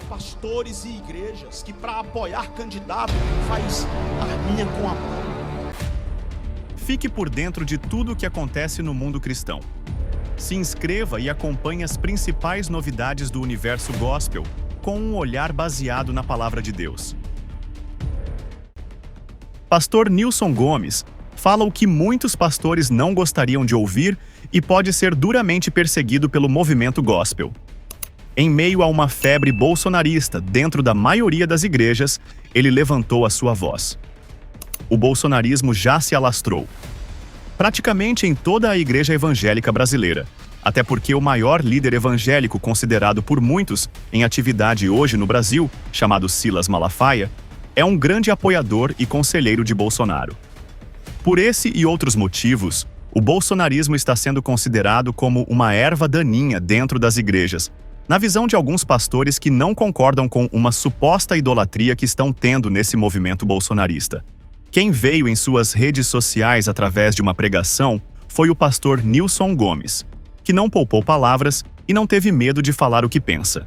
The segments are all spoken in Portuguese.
pastores e igrejas que para apoiar candidato faz arminha com a mão. Fique por dentro de tudo o que acontece no mundo cristão. Se inscreva e acompanhe as principais novidades do universo gospel com um olhar baseado na palavra de Deus. Pastor Nilson Gomes fala o que muitos pastores não gostariam de ouvir e pode ser duramente perseguido pelo movimento gospel. Em meio a uma febre bolsonarista dentro da maioria das igrejas, ele levantou a sua voz. O bolsonarismo já se alastrou, praticamente em toda a igreja evangélica brasileira, até porque o maior líder evangélico considerado por muitos em atividade hoje no Brasil, chamado Silas Malafaia, é um grande apoiador e conselheiro de Bolsonaro. Por esse e outros motivos, o bolsonarismo está sendo considerado como uma erva daninha dentro das igrejas, na visão de alguns pastores que não concordam com uma suposta idolatria que estão tendo nesse movimento bolsonarista. Quem veio em suas redes sociais através de uma pregação foi o pastor Nilson Gomes, que não poupou palavras e não teve medo de falar o que pensa.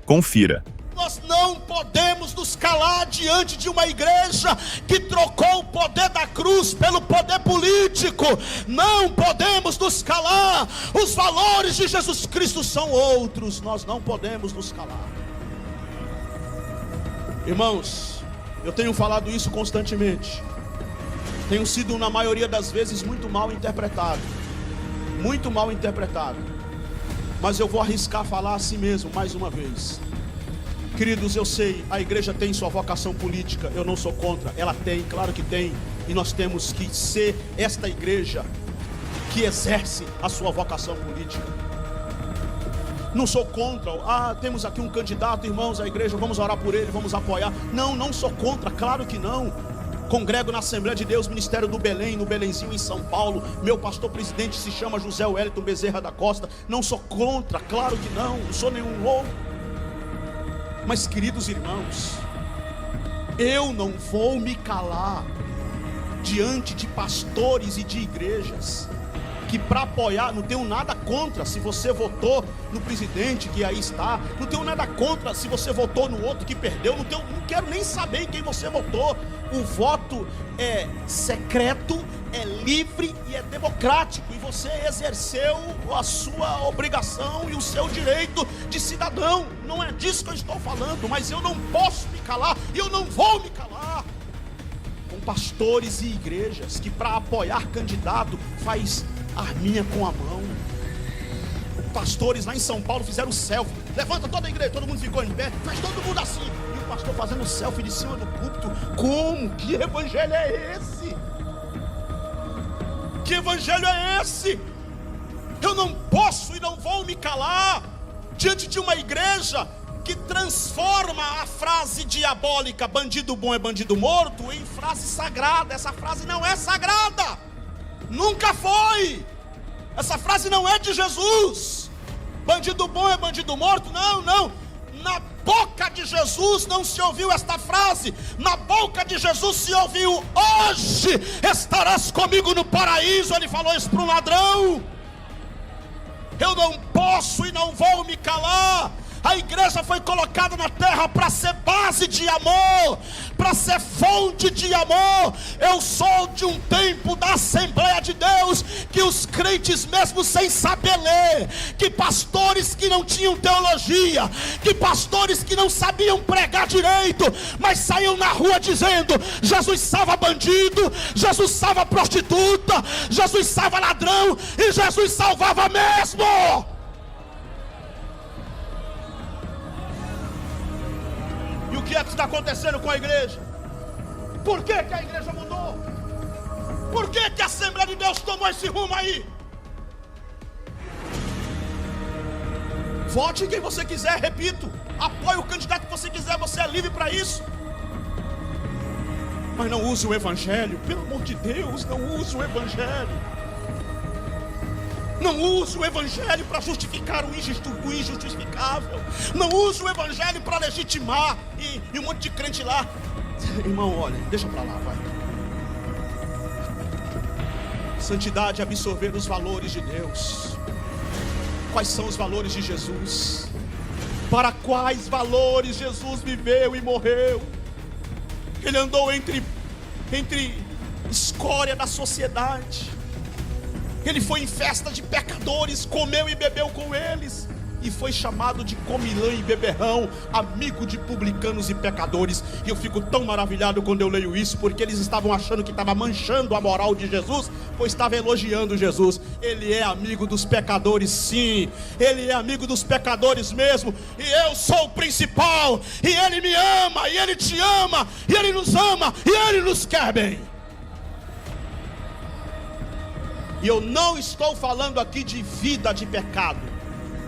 Confira. Nós não podemos nos calar diante de uma igreja que trocou o poder da cruz pelo poder político. Não podemos nos calar. Os valores de Jesus Cristo são outros. Nós não podemos nos calar. Irmãos, eu tenho falado isso constantemente. Tenho sido, na maioria das vezes, muito mal interpretado. Muito mal interpretado. Mas eu vou arriscar falar assim mesmo, mais uma vez. Queridos, eu sei, a igreja tem sua vocação política, eu não sou contra, ela tem, claro que tem, e nós temos que ser esta igreja que exerce a sua vocação política. Não sou contra, temos aqui um candidato, irmãos, a igreja, vamos orar por ele, vamos apoiar. Não sou contra, claro que não. Congrego na Assembleia de Deus, Ministério do Belém, no Belenzinho em São Paulo. Meu pastor presidente se chama José Wellington Bezerra da Costa. Não sou contra, claro que não sou nenhum louco. Mas, queridos irmãos, eu não vou me calar diante de pastores e de igrejas que para apoiar, não tenho nada contra se você votou no presidente que aí está, não tenho nada contra se você votou no outro que perdeu, não quero nem saber em quem você votou. O voto é secreto, é livre e é democrático, e você exerceu a sua obrigação e o seu direito de cidadão. Não é disso que eu estou falando, mas eu não posso me calar e eu não vou me calar com pastores e igrejas que para apoiar candidato faz arminha com a mão. Pastores lá em São Paulo fizeram selfie, levanta toda a igreja, todo mundo ficou em pé, faz todo mundo assim, e o pastor fazendo selfie de cima do púlpito. Como? Que evangelho é esse? Que evangelho é esse? Eu não posso e não vou me calar diante de uma igreja que transforma a frase diabólica bandido bom é bandido morto em frase sagrada. Essa frase não é sagrada, nunca foi. Essa frase não é de Jesus. Bandido bom é bandido morto, não. Na boca de Jesus não se ouviu esta frase. Na boca de Jesus se ouviu: hoje estarás comigo no paraíso. Ele falou isso para um ladrão. Eu não posso e não vou me calar. A igreja foi colocada na terra para ser base de amor, para ser fonte de amor. Eu sou de um tempo da Assembleia de Deus que os crentes, mesmo sem saber ler, que pastores que não tinham teologia, que pastores que não sabiam pregar direito, mas saíam na rua dizendo: Jesus salva bandido, Jesus salva prostituta, Jesus salva ladrão, e Jesus salvava mesmo. E o que é que está acontecendo com a igreja? Por que a igreja mudou? Por que a Assembleia de Deus tomou esse rumo aí? Vote em quem você quiser, repito. Apoie o candidato que você quiser, você é livre para isso. Mas não use o evangelho, pelo amor de Deus, não use o evangelho. Não use o evangelho para justificar o injustificável. Não use o evangelho para legitimar e um monte de crente lá. Irmão, olha, deixa para lá, vai. Santidade é absorver os valores de Deus. Quais são os valores de Jesus? Para quais valores Jesus viveu e morreu? Ele andou entre escória da sociedade. Ele foi em festa de pecadores, comeu e bebeu com eles, e foi chamado de comilã e beberrão, amigo de publicanos e pecadores. E eu fico tão maravilhado quando eu leio isso, porque eles estavam achando que estava manchando a moral de Jesus, pois estava elogiando Jesus. Ele é amigo dos pecadores, sim, ele é amigo dos pecadores mesmo, e eu sou o principal, e ele me ama, e ele te ama, e ele nos ama, e ele nos quer bem. E eu não estou falando aqui de vida de pecado,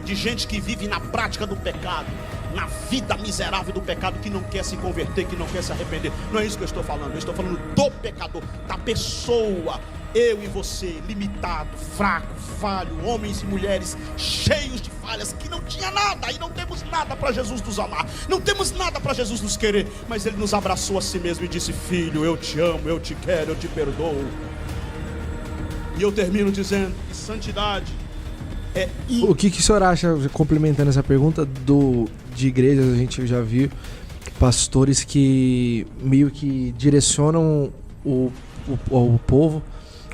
de gente que vive na prática do pecado, na vida miserável do pecado, que não quer se converter, que não quer se arrepender. Não é isso que eu estou falando. Eu estou falando do pecador, da pessoa, eu e você, limitado, fraco, falho, homens e mulheres cheios de falhas, que não tinha nada, e não temos nada para Jesus nos amar, não temos nada para Jesus nos querer, mas Ele nos abraçou a si mesmo e disse: filho, eu te amo, eu te quero, eu te perdoo. E eu termino dizendo que santidade é... O que o senhor acha, complementando essa pergunta, de igrejas? A gente já viu pastores que meio que direcionam o povo,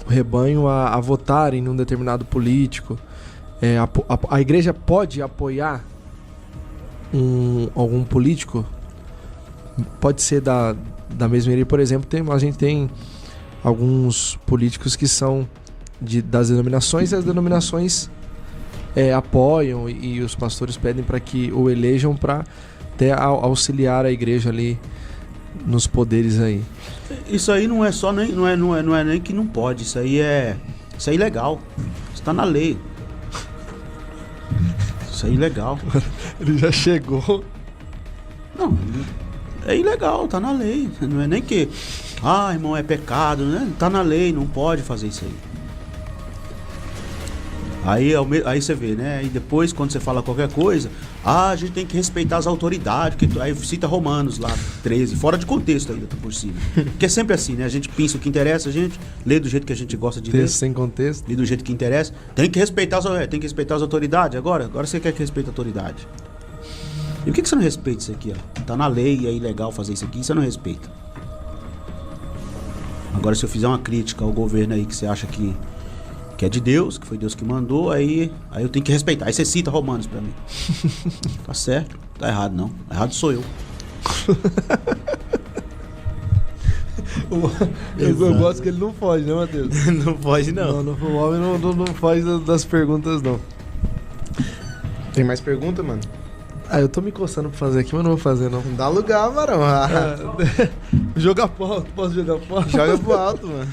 o rebanho, a votarem num determinado político. A igreja pode apoiar algum político? Pode ser da mesma igreja. Por exemplo, a gente tem alguns políticos que são das denominações, e as denominações apoiam, e os pastores pedem para que o elejam para até auxiliar a igreja ali nos poderes aí. Isso aí não é só não é nem que não pode, isso aí é ilegal. Isso tá na lei. Isso é ilegal. Ele já chegou. Não, é ilegal, tá na lei. Não é nem que, irmão, é pecado, né? Tá na lei, não pode fazer isso aí. Aí você vê, né? E depois, quando você fala qualquer coisa, a gente tem que respeitar as autoridades, porque aí cita Romanos lá, 13, fora de contexto ainda, tá por cima. Porque é sempre assim, né? A gente pensa o que interessa, a gente lê do jeito que a gente gosta de ler. Texto sem contexto. Lê do jeito que interessa. Tem que respeitar as autoridades. Agora você quer que respeite a autoridade. E por que você não respeita isso aqui, ó? Tá na lei, é ilegal fazer isso aqui, você não respeita. Agora, se eu fizer uma crítica ao governo aí que você acha que é de Deus, que foi Deus que mandou, aí eu tenho que respeitar. Aí você cita Romanos pra mim. Tá certo, tá errado não. Errado sou eu. Eu gosto que ele não foge, né, Matheus? Não foge não. O homem não foge das perguntas, não. Tem mais pergunta, mano? Eu tô me coçando pra fazer aqui, mas não vou fazer, não. Não dá lugar, varão. Joga pro alto, posso jogar pro alto? Joga pro alto, mano.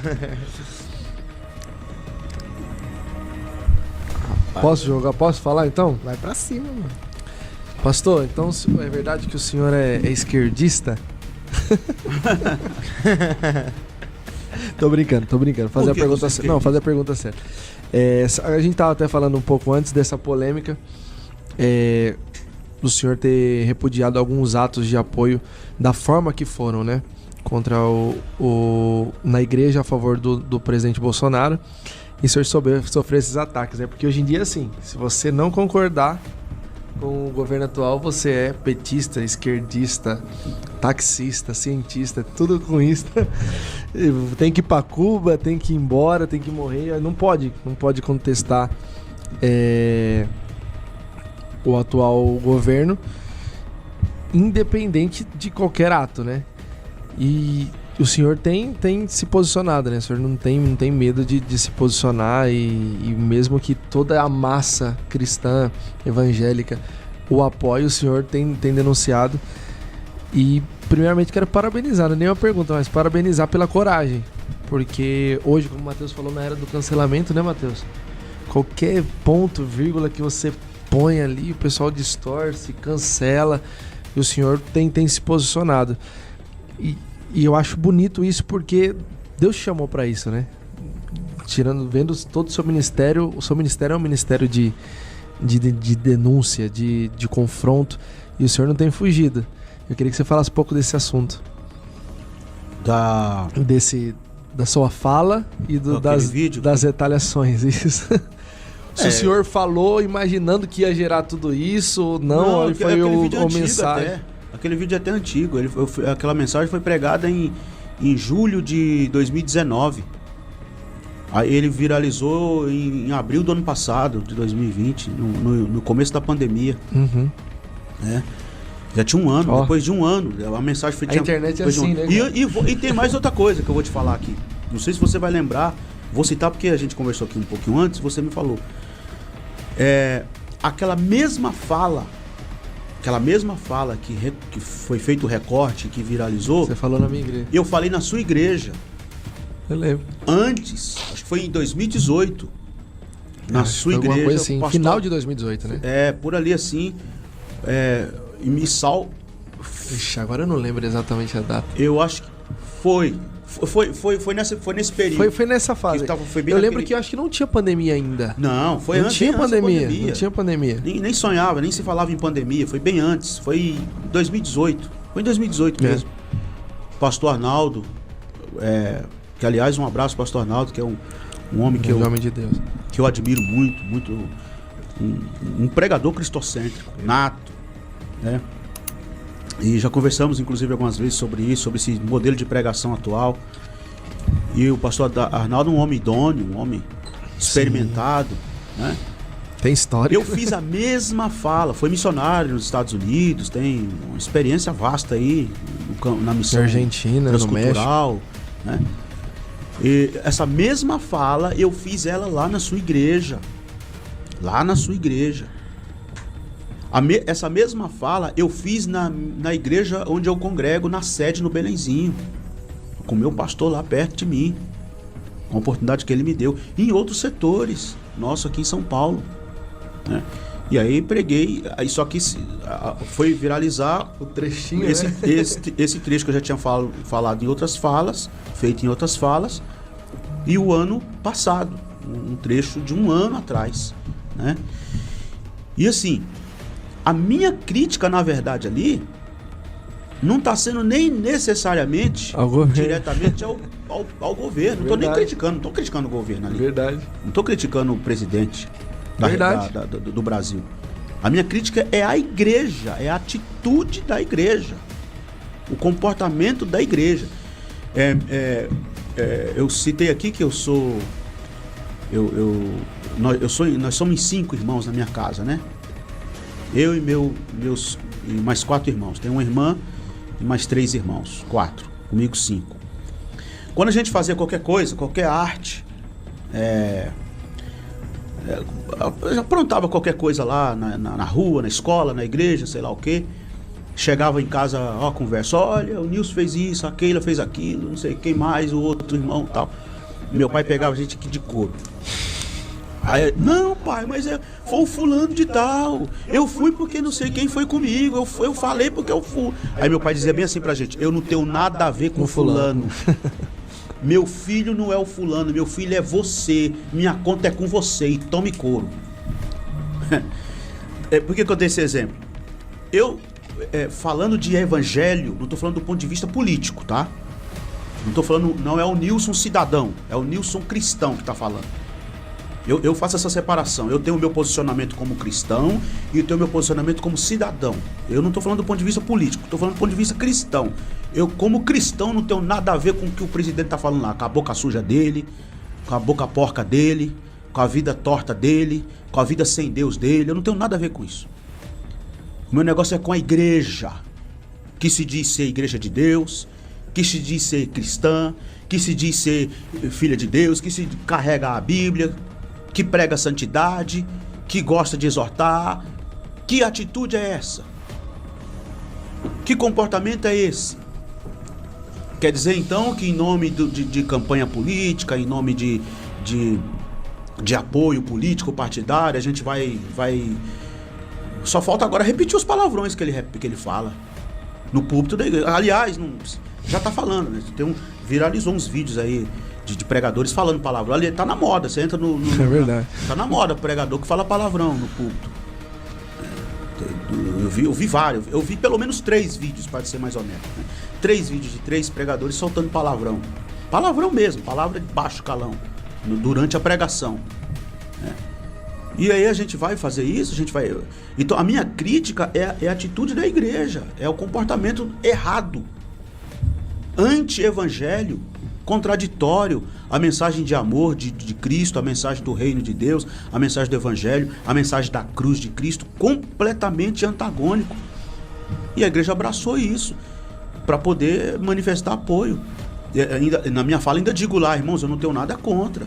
Posso falar então? Vai pra cima, mano. Pastor, então é verdade que o senhor é esquerdista? Tô brincando. Fazer a pergunta séria. Não, fazer a pergunta séria. A gente tava até falando um pouco antes dessa polêmica, do senhor ter repudiado alguns atos de apoio da forma que foram, né? Contra na igreja a favor do presidente Bolsonaro. E o senhor sofrer esses ataques, né? Porque hoje em dia, assim, se você não concordar com o governo atual, você é petista, esquerdista, taxista, cientista, tudo com isso. Tem que ir pra Cuba, tem que ir embora, tem que morrer. Não pode contestar o atual governo, independente de qualquer ato, né? E o senhor tem se posicionado, né? O senhor não tem medo de se posicionar, e mesmo que toda a massa cristã, evangélica, o apoie, o senhor tem denunciado. E primeiramente quero parabenizar, não é nem uma pergunta, mas parabenizar pela coragem. Porque hoje, como o Matheus falou, na era do cancelamento, né, Matheus? Qualquer ponto, vírgula que você põe ali, o pessoal distorce, cancela, e o senhor tem se posicionado. E eu acho bonito isso, porque Deus chamou para isso, né? Vendo todo o seu ministério é um ministério de denúncia, de confronto, e o senhor não tem fugido. Eu queria que você falasse um pouco desse assunto. Da sua fala e das retaliações, isso. Se o senhor falou imaginando que ia gerar tudo isso, ou não, foi aquele vídeo o antigo mensagem. até. Aquele vídeo é até antigo. Aquela mensagem foi pregada em julho de 2019. Aí ele viralizou em abril do ano passado, de 2020, no começo da pandemia. Uhum. Né? Já tinha um ano, depois de um ano, a mensagem foi... A internet é assim, né? E tem mais outra coisa que eu vou te falar aqui. Não sei se você vai lembrar, vou citar porque a gente conversou aqui um pouquinho antes, você me falou. Aquela mesma fala que foi feito o recorte, que viralizou, Você falou na minha igreja. eu falei na sua igreja, Eu lembro. antes, acho que foi em 2018, na sua Foi alguma igreja. coisa assim, pastor- final de 2018, né? por ali assim, em Missal, Ixi, agora eu não lembro exatamente a data. eu acho que foi nesse período. Foi nessa fase. Foi bem Eu lembro naquele- que eu acho que não tinha pandemia ainda. Não, foi Não antes. tinha bem antes da pandemia. Não tinha pandemia. Nem sonhava, nem se falava em pandemia. Foi bem antes. Foi em 2018. Foi em 2018 É. mesmo. Pastor Arnaldo, que aliás, um abraço, Pastor Arnaldo, que é um homem que Um homem de Deus. eu admiro muito. Um pregador cristocêntrico, nato, né? E já conversamos, inclusive, algumas vezes sobre isso, sobre esse modelo de pregação atual. E o pastor Arnaldo é um homem idôneo, um homem experimentado, né? Tem história. Eu fiz a mesma fala, foi missionário nos Estados Unidos, tem uma experiência vasta aí na missão Na Argentina, no transcultural, né? E essa mesma fala eu fiz ela lá na sua igreja. Lá na sua igreja. Essa mesma fala eu fiz na igreja onde eu congrego, na sede no Belenzinho, com o meu pastor lá perto de mim. Uma oportunidade que ele me deu. E em outros setores, nosso aqui em São Paulo, né? E aí preguei, aí só que foi viralizar O trechinho, esse, né? esse trecho que eu já tinha falado em outras falas, feito em outras falas, e o ano passado, um trecho de um ano atrás, né? E assim, a minha crítica, na verdade, ali, não está sendo nem necessariamente Ao governo. diretamente ao governo. Não estou nem Verdade. criticando, não estou criticando o governo ali. Verdade. Não estou criticando o presidente Verdade. do Brasil. A minha crítica é a igreja, é a atitude da igreja, o comportamento da igreja. Eu citei aqui que nós somos 5 irmãos na minha casa, né? Eu e e mais 4 irmãos. Tem uma irmã e mais 3 irmãos. 4. Comigo 5. Quando a gente fazia qualquer coisa, qualquer arte, aprontava qualquer coisa lá na rua, na escola, na igreja, sei lá o quê. Chegava em casa, conversa, olha, o Nilson fez isso, a Keila fez aquilo, não sei quem mais, o outro irmão e tal. Meu pai pegava a gente aqui de couro. Aí, não, pai, mas foi o fulano de tal. Eu fui porque não sei quem foi comigo. Eu falei porque eu fui. Aí meu pai dizia bem assim pra gente: eu não tenho nada a ver com fulano. Meu filho não é o fulano, meu filho é você. Minha conta é com você e tome couro. Por que eu dei esse exemplo? Eu, falando de evangelho, não tô falando do ponto de vista político, tá? Não tô falando, não é o Nilson cidadão, é o Nilson cristão que tá falando. Eu faço essa separação. Eu tenho o meu posicionamento como cristão e eu tenho o meu posicionamento como cidadão. Eu não estou falando do ponto de vista político, estou falando do ponto de vista cristão. Eu, como cristão, não tenho nada a ver com o que o presidente está falando lá, com a boca suja dele, com a boca porca dele, com a vida torta dele, com a vida sem Deus dele. Eu não tenho nada a ver com isso. O meu negócio é com a igreja, que se diz ser igreja de Deus, que se diz ser cristã, que se diz ser filha de Deus, que se carrega a Bíblia, que prega a santidade, que gosta de exortar. Que atitude é essa? Que comportamento é esse? Quer dizer então que em nome de campanha política, em nome de apoio político partidário, a gente vai... Só falta agora repetir os palavrões que ele fala no púlpito da igreja. Aliás, já tá falando, né? Viralizou uns vídeos aí de pregadores falando palavrão. Ali tá na moda, você entra no É verdade. Tá na moda pregador que fala palavrão no púlpito. Eu vi vários. Eu vi pelo menos 3 vídeos, para ser mais honesto, né? 3 vídeos de 3 pregadores soltando palavrão. Palavrão mesmo, palavra de baixo calão, durante a pregação, né? E aí a gente vai fazer isso, a gente vai... Então a minha crítica é a atitude da igreja, é o comportamento errado, anti-evangelho, contraditório, a mensagem de amor de Cristo, a mensagem do reino de Deus, a mensagem do evangelho, a mensagem da cruz de Cristo, completamente antagônico. E a igreja abraçou isso para poder manifestar apoio. Ainda, na minha fala ainda digo lá, irmãos, eu não tenho nada contra.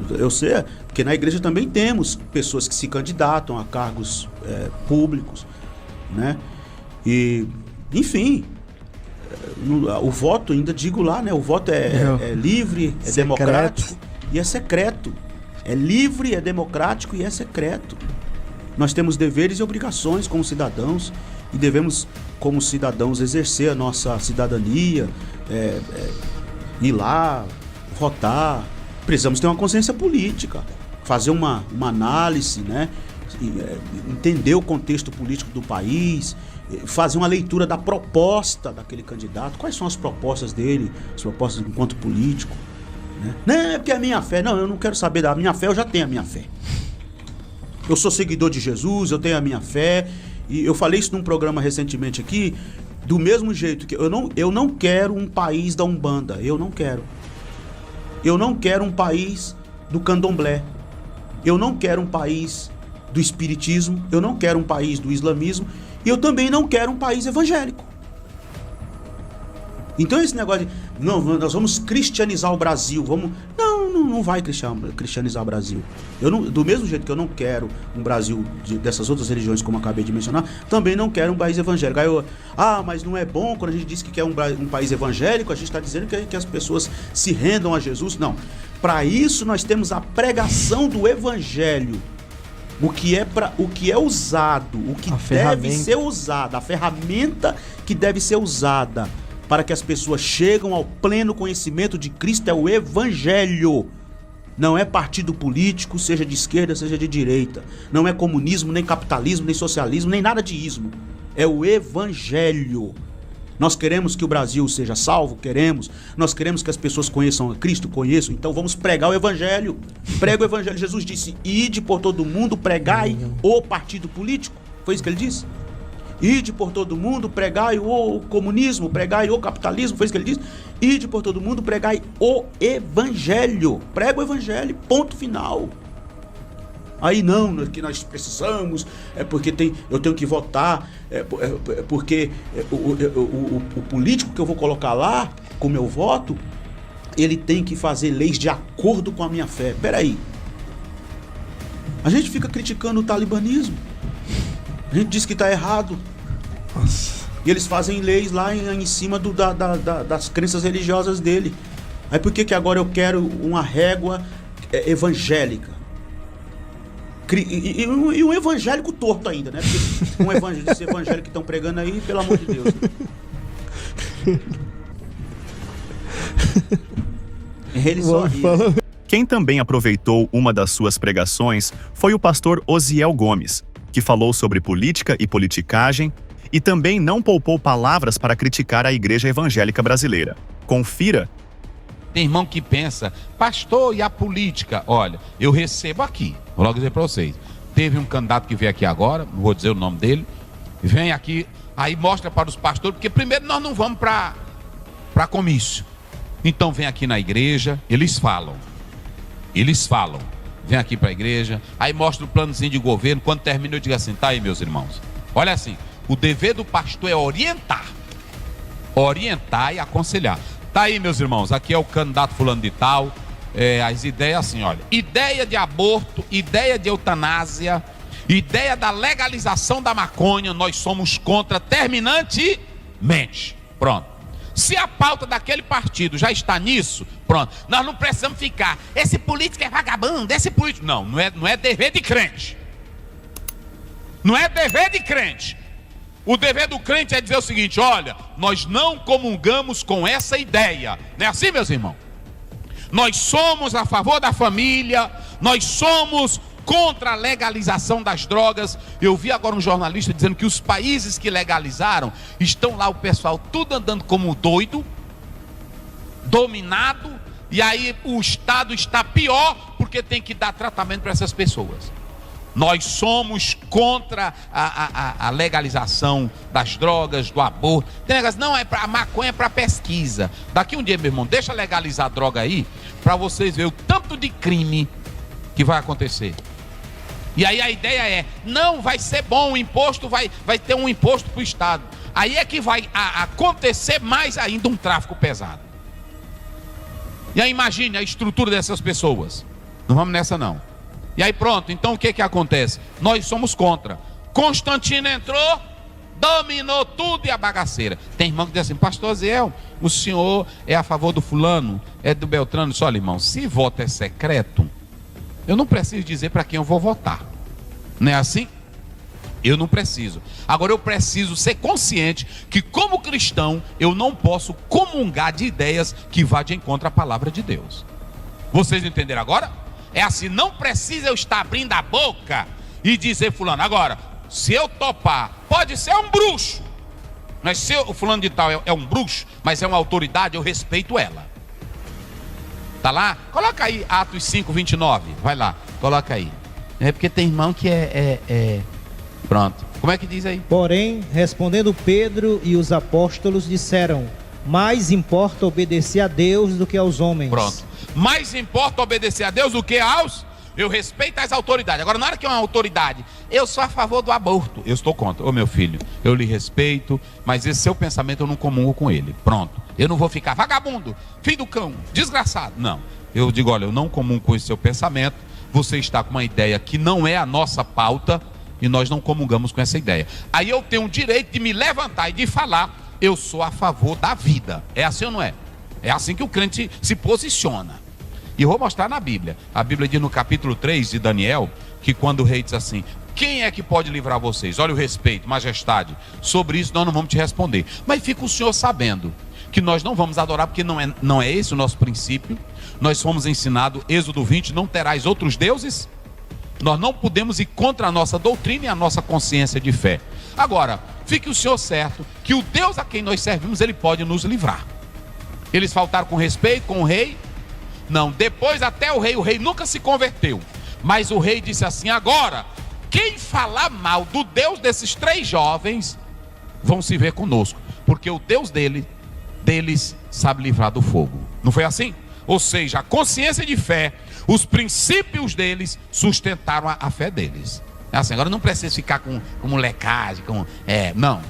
Eu sei, porque na igreja também temos pessoas que se candidatam a cargos públicos, né? E, enfim, o voto, ainda digo lá, né? O voto é livre, é secreto, democrático e é secreto. É livre, é democrático e é secreto. Nós temos deveres e obrigações como cidadãos e devemos, como cidadãos, exercer a nossa cidadania, ir lá, votar. Precisamos ter uma consciência política, fazer uma análise, né? Entender o contexto político do país, fazer uma leitura da proposta daquele candidato. Quais são as propostas dele, as propostas enquanto político, né? Não é porque é a minha fé. Não, eu não quero saber da minha fé, eu já tenho a minha fé. Eu sou seguidor de Jesus, eu tenho a minha fé. E eu falei isso num programa recentemente aqui, do mesmo jeito que eu não quero um país da Umbanda, eu não quero. Eu não quero um país do candomblé. Eu não quero um país do espiritismo. Eu não quero um país do islamismo. E eu também não quero um país evangélico. Então esse negócio de... Não, nós vamos cristianizar o Brasil. Não vai cristianizar o Brasil. Do mesmo jeito que eu não quero um Brasil dessas outras religiões, como eu acabei de mencionar, também não quero um país evangélico. Aí mas não é bom quando a gente diz que quer um país evangélico, a gente está dizendo que as pessoas se rendam a Jesus. Não. Para isso nós temos a pregação do evangelho. O que é usado, o que deve ser usado, a ferramenta que deve ser usada para que as pessoas cheguem ao pleno conhecimento de Cristo é o evangelho. Não é partido político, seja de esquerda, seja de direita. Não é comunismo, nem capitalismo, nem socialismo, nem nada de ismo. É o evangelho. Nós queremos que o Brasil seja salvo? Queremos. Nós queremos que as pessoas conheçam a Cristo? Conheçam. Então vamos pregar o evangelho. Prega o evangelho. Jesus disse, ide por todo mundo, pregai o partido político. Foi isso que ele disse? Ide por todo mundo, pregai o comunismo, pregai o capitalismo, foi isso que ele disse? Ide por todo mundo, pregai o evangelho. Prega o evangelho, ponto final. Aí não, que nós precisamos, porque eu tenho que votar, porque o político que eu vou colocar lá, com meu voto, ele tem que fazer leis de acordo com a minha fé. Peraí. A gente fica criticando o talibanismo. A gente diz que está errado. Nossa. E eles fazem leis lá em cima das crenças religiosas dele. Aí por que agora eu quero uma régua evangélica? E um evangélico torto ainda, né? Porque esse evangélico que estão pregando aí, pelo amor de Deus. Né? Ele só ri. Quem também aproveitou uma das suas pregações foi o pastor Osiel Gomes, que falou sobre política e politicagem e também não poupou palavras para criticar a igreja evangélica brasileira. Confira. Tem irmão que pensa, pastor, e a política? Olha, eu recebo aqui, vou logo dizer para vocês. Teve um candidato que veio aqui agora, não vou dizer o nome dele, vem aqui, aí mostra para os pastores, porque primeiro nós não vamos para comício. Então vem aqui na igreja, eles falam, vem aqui para a igreja, aí mostra o planozinho de governo, quando termina eu digo assim, tá aí meus irmãos, olha assim, o dever do pastor é orientar e aconselhar. Tá aí meus irmãos, aqui é o candidato fulano de tal, as ideias assim, olha, ideia de aborto, ideia de eutanásia, ideia da legalização da maconha, nós somos contra terminantemente, pronto. Se a pauta daquele partido já está nisso, pronto, nós não precisamos ficar, esse político é vagabundo, esse político, não é dever de crente, não é dever de crente. O dever do crente é dizer o seguinte, olha, nós não comungamos com essa ideia, não é assim meus irmãos? Nós somos a favor da família, nós somos contra a legalização das drogas. Eu vi agora um jornalista dizendo que os países que legalizaram, estão lá o pessoal tudo andando como doido, dominado, e aí o Estado está pior, porque tem que dar tratamento para essas pessoas. Nós somos contra a legalização das drogas, do aborto. Tem negócio, não, a maconha é para pesquisa. Daqui um dia, meu irmão, deixa legalizar a droga aí, para vocês verem o tanto de crime que vai acontecer. E aí a ideia é, não, vai ser bom, o imposto vai ter um imposto para o Estado. Aí é que vai acontecer mais ainda um tráfico pesado. E aí imagine a estrutura dessas pessoas. Não vamos nessa não. E aí pronto, então o que acontece? Nós somos contra. Constantino entrou, dominou tudo e a bagaceira. Tem irmão que diz assim, pastor Ziel, o senhor é a favor do fulano, é do Beltrano. Olha, irmão, se voto é secreto, eu não preciso dizer para quem eu vou votar. Não é assim? Eu não preciso. Agora eu preciso ser consciente que como cristão eu não posso comungar de ideias que vá de encontro à palavra de Deus. Vocês entenderam agora? É assim, não precisa eu estar abrindo a boca e dizer fulano. Agora, se eu topar, pode ser um bruxo. Mas se o fulano de tal é um bruxo, mas é uma autoridade, eu respeito ela. Tá lá? Coloca aí Atos 5:29. Vai lá, coloca aí. É porque tem irmão que Pronto. Como é que diz aí? Porém, respondendo Pedro e os apóstolos disseram: mais importa obedecer a Deus do que aos homens. Pronto. Mais importa obedecer a Deus do que aos... Eu respeito as autoridades. Agora, na hora que é uma autoridade, eu sou a favor do aborto, eu estou contra. Ô meu filho, eu lhe respeito, mas esse seu pensamento eu não comungo com ele. Pronto. Eu não vou ficar vagabundo, filho do cão, desgraçado. Não. Eu digo, olha, eu não comungo com esse seu pensamento. Você está com uma ideia que não é a nossa pauta e nós não comungamos com essa ideia. Aí eu tenho o direito de me levantar e de falar, eu sou a favor da vida. É assim ou não é? É assim que o crente se posiciona. E eu vou mostrar na Bíblia. A Bíblia diz no capítulo 3 de Daniel, que quando o rei diz assim, quem é que pode livrar vocês? Olha o respeito, majestade. Sobre isso nós não vamos te responder. Mas fica o senhor sabendo que nós não vamos adorar, porque não é esse o nosso princípio. Nós fomos ensinados, Êxodo 20, não terás outros deuses. Nós não podemos ir contra a nossa doutrina e a nossa consciência de fé. Agora, fique o senhor certo que o Deus a quem nós servimos, ele pode nos livrar. Eles faltaram com respeito com o rei? Não, depois até o rei nunca se converteu. Mas o rei disse assim, agora, quem falar mal do Deus desses 3 jovens, vão se ver conosco. Porque o Deus deles sabe livrar do fogo. Não foi assim? Ou seja, a consciência de fé, os princípios deles sustentaram a fé deles. É assim, agora não precisa ficar com molecagem, não.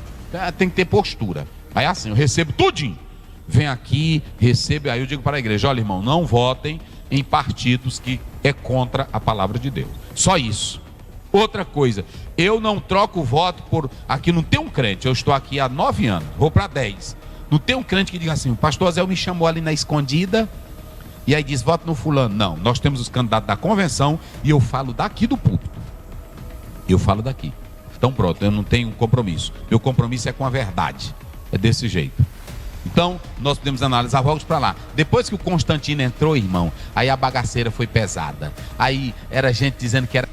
Tem que ter postura. Aí assim, eu recebo tudinho. Vem aqui, recebe, aí eu digo para a igreja, olha irmão, não votem em partidos que é contra a palavra de Deus. Só isso. Outra coisa, eu não troco voto por... Aqui não tem um crente, eu estou aqui há 9 anos, vou para 10. Não tem um crente que diga assim, o pastor Zé me chamou ali na escondida e aí diz, voto no fulano. Não, nós temos os candidatos da convenção e eu falo daqui do púlpito. Eu falo daqui. Então pronto, eu não tenho um compromisso. Meu compromisso é com a verdade. É desse jeito. Então, nós podemos analisar, vamos para lá. Depois que o Constantino entrou, irmão, aí a bagaceira foi pesada. Aí era gente dizendo que era